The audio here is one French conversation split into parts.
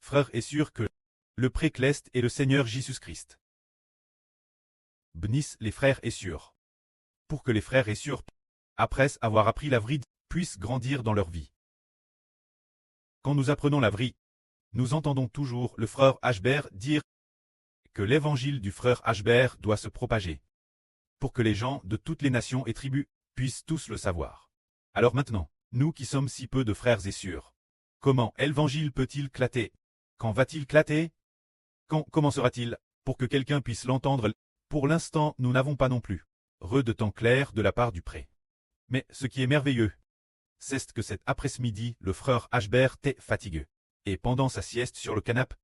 frères et sœurs, que le Précleste et le Seigneur Jésus-Christ bénissent les frères et sœurs, pour que les frères et sœurs, après avoir appris la vrille, puissent grandir dans leur vie. Quand nous apprenons la vrille, nous entendons toujours le frère Ashbert dire que l'évangile du frère Ashbert doit se propager, pour que les gens de toutes les nations et tribus puissent tous le savoir. Alors maintenant, nous qui sommes si peu de frères et sœurs, comment l'évangile peut-il clater? Quand va-t-il clater? Quand commencera-t-il, pour que quelqu'un puisse l'entendre? Pour l'instant, nous n'avons pas non plus de temps clair de la part du pré. Mais ce qui est merveilleux, c'est que cet après-midi, le frère Ashbert était fatigué. Et pendant sa sieste sur le canapé,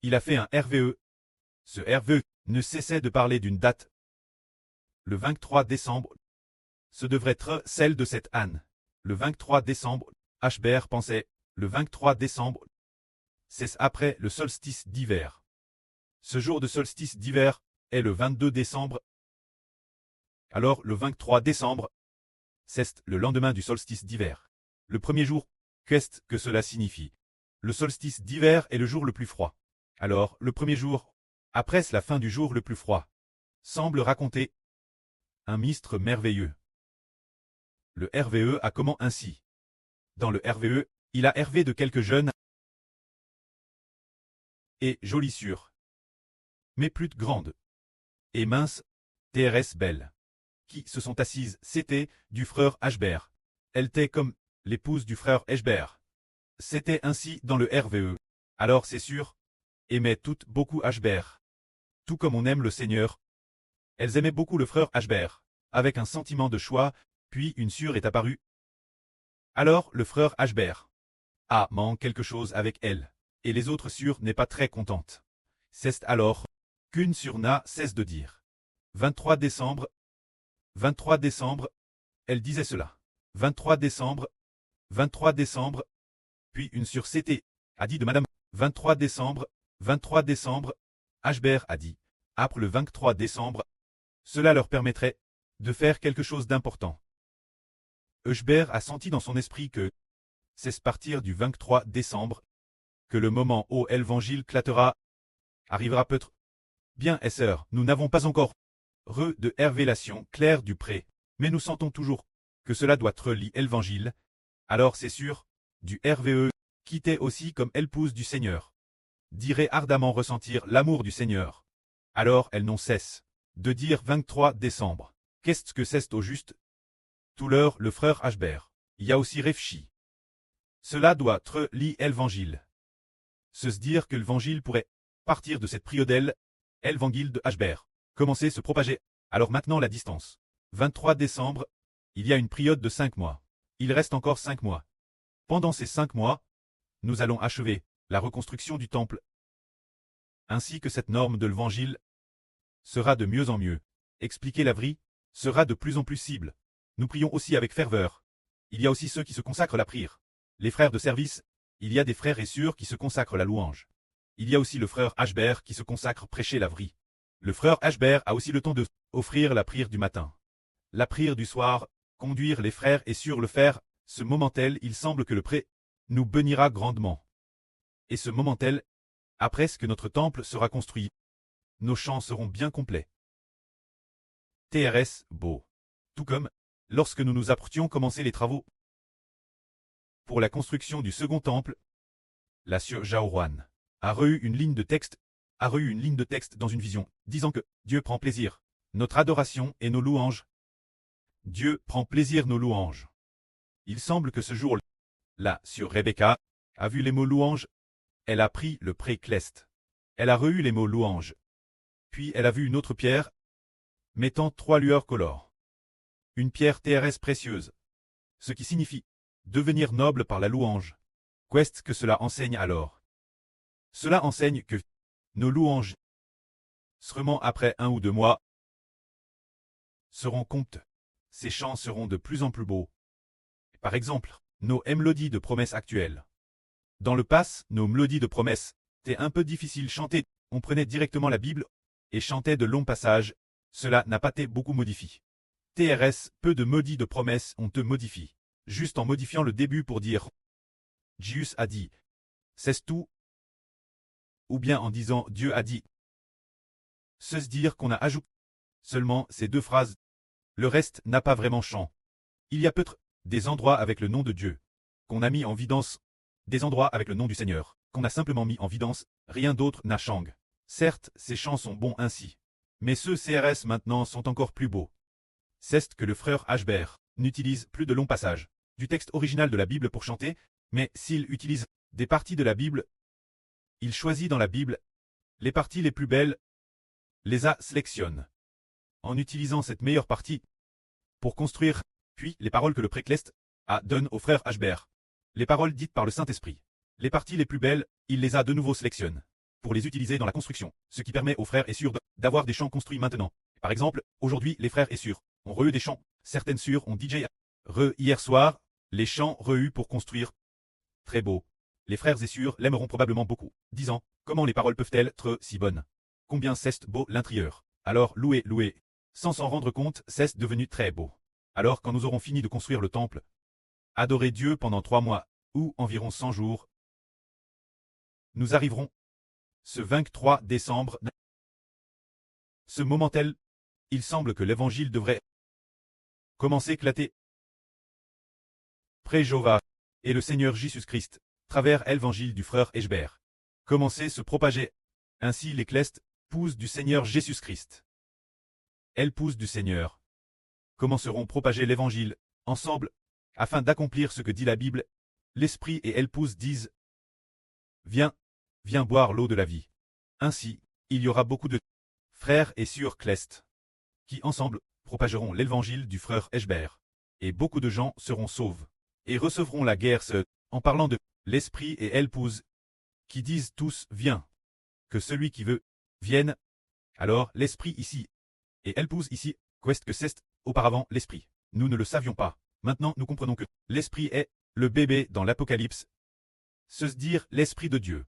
il a fait un RVE. Ce RVE ne cessait de parler d'une date. Le 23 décembre, ce devrait être celle de cette Anne. Le 23 décembre, Ashbert pensait, le 23 décembre, c'est après le solstice d'hiver. Ce jour de solstice d'hiver est le 22 décembre. Alors le 23 décembre, c'est le lendemain du solstice d'hiver. Le premier jour, qu'est-ce que cela signifie? Le solstice d'hiver est le jour le plus froid. Alors, le premier jour, après la fin du jour le plus froid, semble raconter un mystère merveilleux. Le RVE a comment ainsi? Dans le RVE, il a rêvé de quelques jeunes et jolies sœurs, mais plus grandes et minces, TRS belles, qui se sont assises. C'était du frère Ashbert. Elle était comme l'épouse du frère Ashbert. C'était ainsi dans le RVE. Alors c'est sûr, aimaient toutes beaucoup Ashbert. Tout comme on aime le Seigneur. Elles aimaient beaucoup le frère Ashbert, avec un sentiment de choix, puis une sœur est apparue. Alors le frère Ashbert manque quelque chose avec elle, et les autres sœurs n'est pas très contente. C'est alors qu'une sœur n'a cesse de dire. 23 décembre, 23 décembre, elle disait cela. 23 décembre, 23 décembre, puis une sœur s'était, a dit de madame, 23 décembre, 23 décembre, Ashbert a dit, après le 23 décembre, cela leur permettrait de faire quelque chose d'important. Ashbert a senti dans son esprit que c'est à partir du 23 décembre que le moment où l'évangile clattera arrivera peut-être. Bien, sœurs, nous n'avons pas encore de révélation claire du pré, mais nous sentons toujours que cela doit être l'évangile. Alors c'est sûr, du RVE, qui était aussi comme épouse du Seigneur, dirait ardemment ressentir l'amour du Seigneur. Alors elle n'en cesse de dire 23 décembre. Qu'est-ce que c'est au juste? Tout l'heure, le frère Ashbert y a aussi réfléchi. Cela doit être l'évangile. Se dire que l'évangile pourrait partir de cette priodelle, l'évangile de Ashbert, commencer à se propager. Alors maintenant la distance. 23 décembre, il y a une période de 5 mois. Il reste encore 5 mois. Pendant ces 5 mois, nous allons achever la reconstruction du temple, ainsi que cette norme de l'évangile sera de mieux en mieux. Expliquer la vraie sera de plus en plus cible. Nous prions aussi avec ferveur. Il y a aussi ceux qui se consacrent à la prière. Les frères de service, il y a des frères et sœurs qui se consacrent à la louange. Il y a aussi le frère Ashbert qui se consacre à prêcher la vraie. Le frère Ashbert a aussi le temps de offrir la prière du matin, la prière du soir, conduire les frères et sœurs le faire. Ce moment-tel, il semble que le pré nous bénira grandement. Et ce moment-tel, après ce que notre temple sera construit, nos chants seront bien complets. TRS beau. Tout comme, lorsque nous nous apprêtions commencer les travaux pour la construction du second temple, la sœur Jaoruan a reçu une ligne de texte, dans une vision, disant que Dieu prend plaisir, notre adoration et nos louanges. Dieu prend plaisir nos louanges. Il semble que ce jour-là, sœur Rebecca a vu les mots louanges. Elle a pris le Précleste. Elle a reçu les mots louanges. Puis elle a vu une autre pierre, mettant 3 lueurs colores. Une pierre TRS précieuse. Ce qui signifie devenir noble par la louange. Qu'est-ce que cela enseigne alors? Cela enseigne que nos louanges, seulement après 1 ou 2 mois, seront comptes. Ces chants seront de plus en plus beaux. Par exemple, nos mélodies de promesses actuelles. Dans le passé, nos mélodies de promesses étaient un peu difficiles chanter. On prenait directement la Bible et chantait de longs passages. Cela n'a pas été beaucoup modifié. TRS, peu de mélodies de promesses on te modifie. Juste en modifiant le début pour dire. Jésus a dit. C'est tout. Ou bien en disant Dieu a dit. Se dire qu'on a ajouté seulement ces deux phrases. Le reste n'a pas vraiment chant. Il y a peut-être des endroits avec le nom de Dieu qu'on a mis en vidance, des endroits avec le nom du Seigneur qu'on a simplement mis en vidance, rien d'autre n'a chang. Certes, ces chants sont bons ainsi. Mais ceux CRS maintenant sont encore plus beaux. C'est que le frère Ashbert n'utilise plus de longs passages du texte original de la Bible pour chanter, mais s'il utilise des parties de la Bible, il choisit dans la Bible les parties les plus belles, les a sélectionne. En utilisant cette meilleure partie pour construire, puis les paroles que le précleste a donne au frère Ashbert. Les paroles dites par le Saint-Esprit. Les parties les plus belles, il les a de nouveau sélectionne pour les utiliser dans la construction, ce qui permet aux frères et sœurs d'avoir des chants construits maintenant. Par exemple, aujourd'hui, les frères et sœurs ont re des chants. Certaines sœurs ont DJ hier soir, les chants re pour construire. Très beau. Les frères et sœurs l'aimeront probablement beaucoup, disant, comment les paroles peuvent-elles être si bonnes? Combien c'est beau l'intérieur. Alors louez, louez. Sans s'en rendre compte, c'est devenu très beau. Alors quand nous aurons fini de construire le temple, adorer Dieu pendant 3 mois, ou environ 100 jours, nous arriverons ce 23 décembre. Ce moment tel, il semble que l'évangile devrait commencer à éclater. Près Jéhovah et le Seigneur Jésus-Christ, travers l'évangile du frère Ashbert, commencer se propager. Ainsi l'écleste, épouse du Seigneur Jésus-Christ. Épouse du Seigneur. Commenceront à propager l'évangile, ensemble, afin d'accomplir ce que dit la Bible. L'Esprit et l'épouse disent, viens, viens boire l'eau de la vie. Ainsi, il y aura beaucoup de frères et sœurs clestes, qui ensemble propageront l'évangile du frère Ashbert. Et beaucoup de gens seront sauvés, et recevront la guerre en parlant de l'Esprit et l'épouse, qui disent tous, viens. Que celui qui veut, vienne. Alors, l'Esprit ici, et l'épouse ici, qu'est-ce que c'est auparavant l'Esprit? Nous ne le savions pas. Maintenant, nous comprenons que l'Esprit est le bébé dans l'Apocalypse. Se dire l'Esprit de Dieu.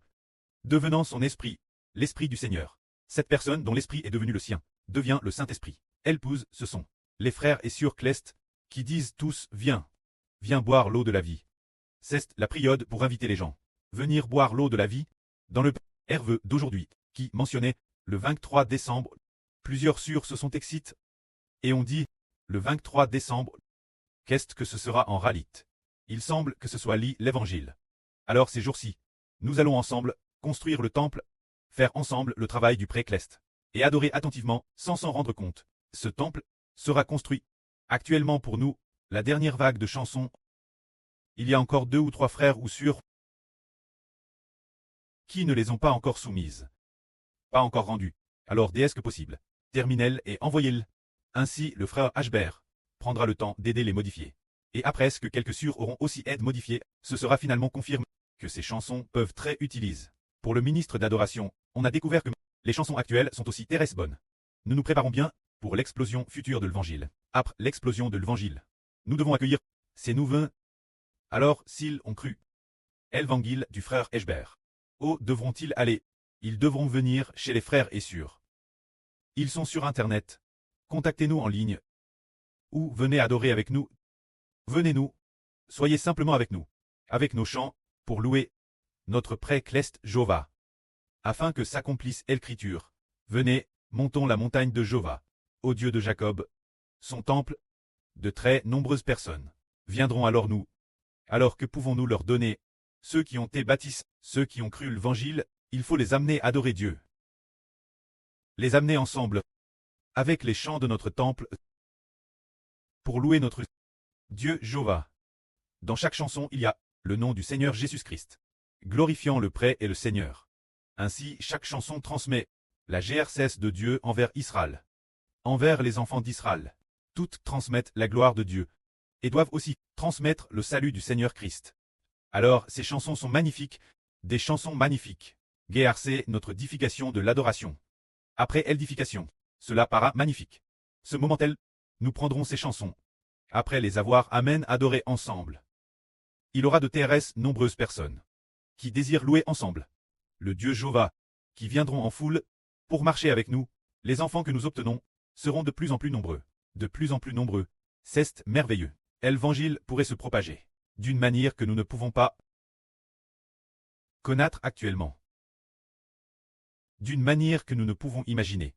Devenant son Esprit, l'Esprit du Seigneur. Cette personne dont l'Esprit est devenu le sien, devient le Saint-Esprit. Épouse, ce sont les frères et sœurs clestes, qui disent tous, viens. Viens boire l'eau de la vie. C'est la période pour inviter les gens. Venir boire l'eau de la vie, dans le Herve d'aujourd'hui, qui mentionnait le 23 décembre. Plusieurs sœurs se sont excités, et on dit, le 23 décembre, qu'est-ce que ce sera en réalité? Il semble que ce soit l'évangile. Alors ces jours-ci, nous allons ensemble construire le temple, faire ensemble le travail du précleste, et adorer attentivement sans s'en rendre compte. Ce temple sera construit. Actuellement pour nous, la dernière vague de chansons. Il y a encore 2 ou 3 frères ou sœurs qui ne les ont pas encore soumises. Pas encore rendues. Alors dès que possible, terminez-le et envoyez-le. Ainsi le frère Ashbert prendra le temps d'aider les modifier. Et après ce que quelques sœurs auront aussi aidé modifier, ce sera finalement confirmé que ces chansons peuvent très utiliser. Pour le ministre d'adoration, on a découvert que les chansons actuelles sont aussi très bonnes. Nous nous préparons bien pour l'explosion future de l'évangile. Après l'explosion de l'évangile, nous devons accueillir ces nouveaux. Alors, s'ils ont cru l'évangile du frère Ashbert, où devront-ils aller? Ils devront venir chez les frères et sœurs. Ils sont sur Internet. Contactez-nous en ligne. Ou venez adorer avec nous. Venez-nous. Soyez simplement avec nous. Avec nos chants, pour louer notre précleste Jéhovah. Afin que s'accomplisse l'écriture. Venez, montons la montagne de Jéhovah. Ô Dieu de Jacob. Son temple. De très nombreuses personnes viendront alors nous. Alors que pouvons-nous leur donner? Ceux qui ont été baptisés, ceux qui ont cru l'évangile, il faut les amener à adorer Dieu. Les amener ensemble. Avec les chants de notre temple. Pour louer notre Dieu Jéhovah. Dans chaque chanson, il y a le nom du Seigneur Jésus-Christ, glorifiant le prêtre et le Seigneur. Ainsi, chaque chanson transmet la GRCS de Dieu envers Israël, envers les enfants d'Israël. Toutes transmettent la gloire de Dieu, et doivent aussi transmettre le salut du Seigneur Christ. Alors, ces chansons sont magnifiques, des chansons magnifiques. GRC, notre édification de l'adoration. Après l'édification, cela para magnifique. Ce moment tel, nous prendrons ces chansons. Après les avoir amen adorées ensemble. Il aura de TRS nombreuses personnes qui désirent louer ensemble le Dieu Jéhovah, qui viendront en foule pour marcher avec nous. Les enfants que nous obtenons seront de plus en plus nombreux, de plus en plus nombreux. C'est merveilleux. L'évangile pourrait se propager d'une manière que nous ne pouvons pas connaître actuellement. D'une manière que nous ne pouvons imaginer.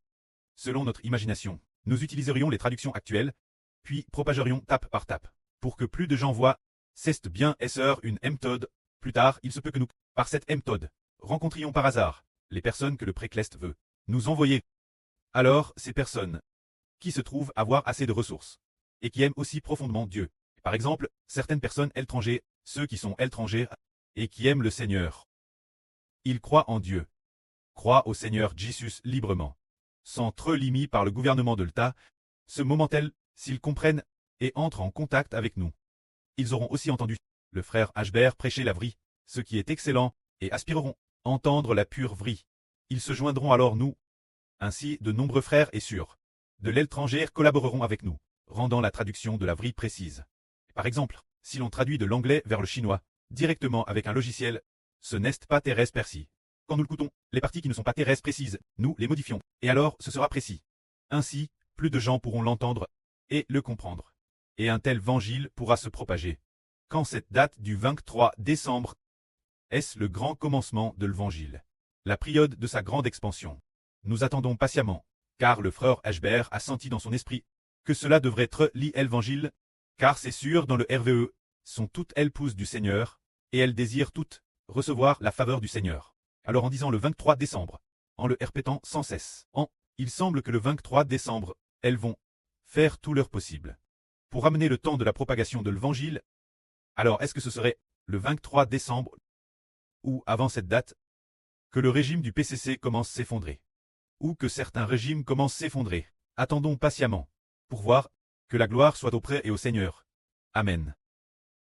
Selon notre imagination, nous utiliserions les traductions actuelles, puis propagerions tape par tape, pour que plus de gens voient « c'est bien SR une méthode ». Plus tard, il se peut que nous, par cette méthode, rencontrions par hasard les personnes que le précleste veut nous envoyer. Alors, ces personnes qui se trouvent avoir assez de ressources et qui aiment aussi profondément Dieu. Par exemple, certaines personnes étrangères, ceux qui sont étrangers et qui aiment le Seigneur. Ils croient en Dieu, croient au Seigneur Jésus librement, sans trop limité par le gouvernement de l'État. Ce moment-tel, s'ils comprennent et entrent en contact avec nous. Ils auront aussi entendu le frère Ashbert prêcher la vraie, ce qui est excellent, et aspireront à entendre la pure vraie. Ils se joindront alors nous. Ainsi, de nombreux frères et sœurs de l'étranger collaboreront avec nous, rendant la traduction de la vraie précise. Par exemple, si l'on traduit de l'anglais vers le chinois, directement avec un logiciel, ce n'est pas terrestre précis. Quand nous le coûtons, les parties qui ne sont pas terrestres précises, nous les modifions, et alors ce sera précis. Ainsi, plus de gens pourront l'entendre et le comprendre. Et un tel évangile pourra se propager. Quand cette date du 23 décembre est le grand commencement de l'évangile, la période de sa grande expansion. Nous attendons patiemment, car le frère Ashbert a senti dans son esprit que cela devrait être l'évangile, car c'est sûr dans le RVE, sont toutes épouses du Seigneur, et elles désirent toutes recevoir la faveur du Seigneur. Alors en disant le 23 décembre, en le répétant sans cesse, il semble que le 23 décembre, elles vont faire tout leur possible pour amener le temps de la propagation de l'évangile. Alors est-ce que ce serait le 23 décembre ou avant cette date que le régime du PCC commence à s'effondrer, ou que certains régimes commencent à s'effondrer? Attendons patiemment pour voir que la gloire soit auprès et au Seigneur. Amen.